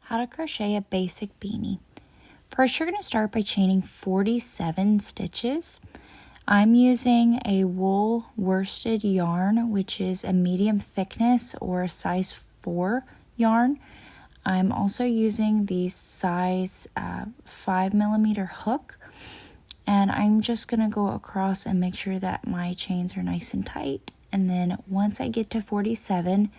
how to crochet a basic beanie. First, you're going to start by chaining 47 stitches. I'm using a wool worsted yarn, which is a medium thickness or a size 4 yarn. I'm also using the size 5mm hook, and I'm just going to go across and make sure that my chains are nice and tight. And then once I get to 47,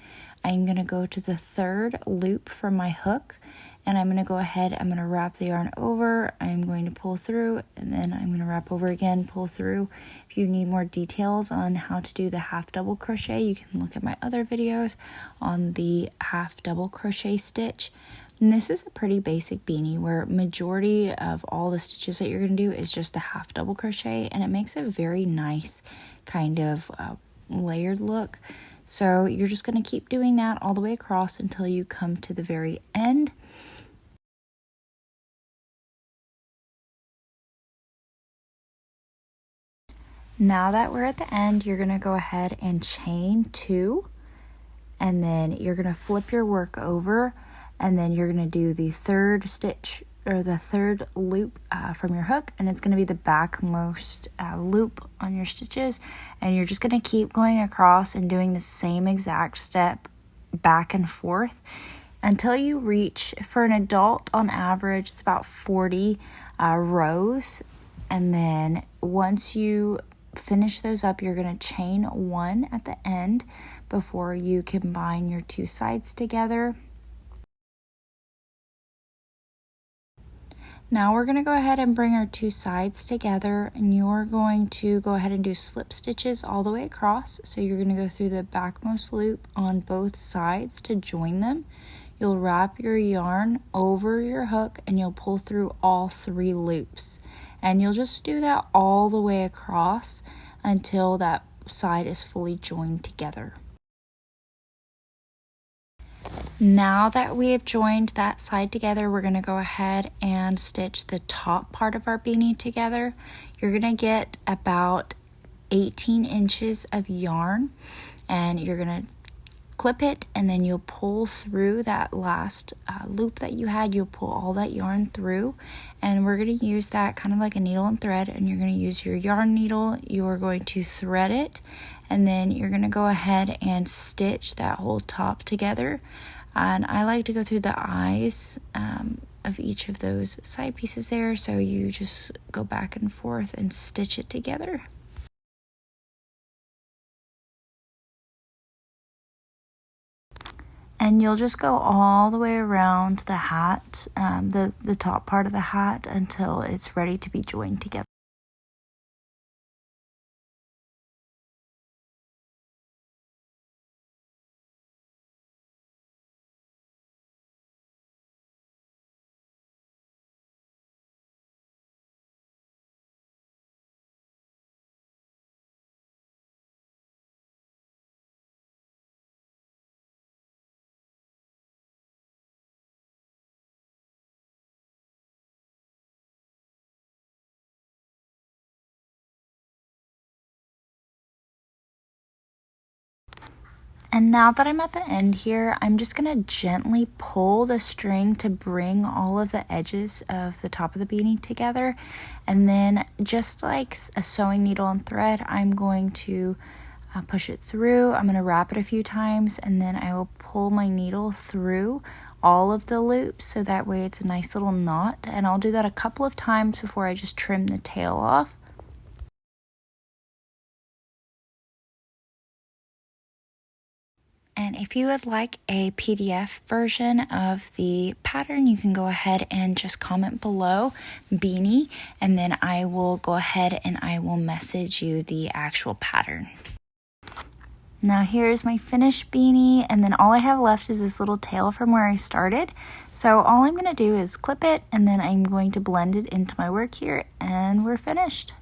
I'm going to go to the third loop from my hook, and I'm going to go ahead, I'm going to wrap the yarn over, I'm going to pull through, and then I'm going to wrap over again, pull through. If you need more details on how to do the half double crochet, you can look at my other videos on the half double crochet stitch. And this is a pretty basic beanie where majority of all the stitches that you're going to do is just the half double crochet, and it makes a very nice kind of layered look. So you're just going to keep doing that all the way across until you come to the very end. Now that we're at the end, you're going to go ahead and chain 2, and then you're going to flip your work over, and then you're going to do the third stitch or the third loop from your hook, and it's going to be the backmost loop on your stitches, and you're just going to keep going across and doing the same exact step back and forth until you reach, for an adult on average, it's about 40 rows. And then once you finish those up, you're going to chain 1 at the end before you combine your 2 sides together. Now we're going to go ahead and bring our 2 sides together, and you're going to go ahead and do slip stitches all the way across. So you're going to go through the backmost loop on both sides to join them. You'll wrap your yarn over your hook and you'll pull through all 3 loops. And you'll just do that all the way across until that side is fully joined together. Now that we have joined that side together, we're going to go ahead and stitch the top part of our beanie together. You're going to get about 18 inches of yarn, and you're going to clip it, and then you'll pull through that last loop that you had. You'll pull all that yarn through, and we're going to use that kind of like a needle and thread, and you're going to use your yarn needle. You're going to thread it, and then you're going to go ahead and stitch that whole top together. And I like to go through the eyes of each of those side pieces there, so you just go back and forth and stitch it together. And you'll just go all the way around the hat, the top part of the hat, until it's ready to be joined together. And now that I'm at the end here, I'm just going to gently pull the string to bring all of the edges of the top of the beanie together. And then just like a sewing needle and thread, I'm going to push it through. I'm going to wrap it a few times, and then I will pull my needle through all of the loops so that way it's a nice little knot. And I'll do that a couple of times before I just trim the tail off. And if you would like a PDF version of the pattern, you can go ahead and just comment below beanie, and then I will go ahead and I will message you the actual pattern. Now here's my finished beanie, and then all I have left is this little tail from where I started. So all I'm going to do is clip it, and then I'm going to blend it into my work here, and we're finished.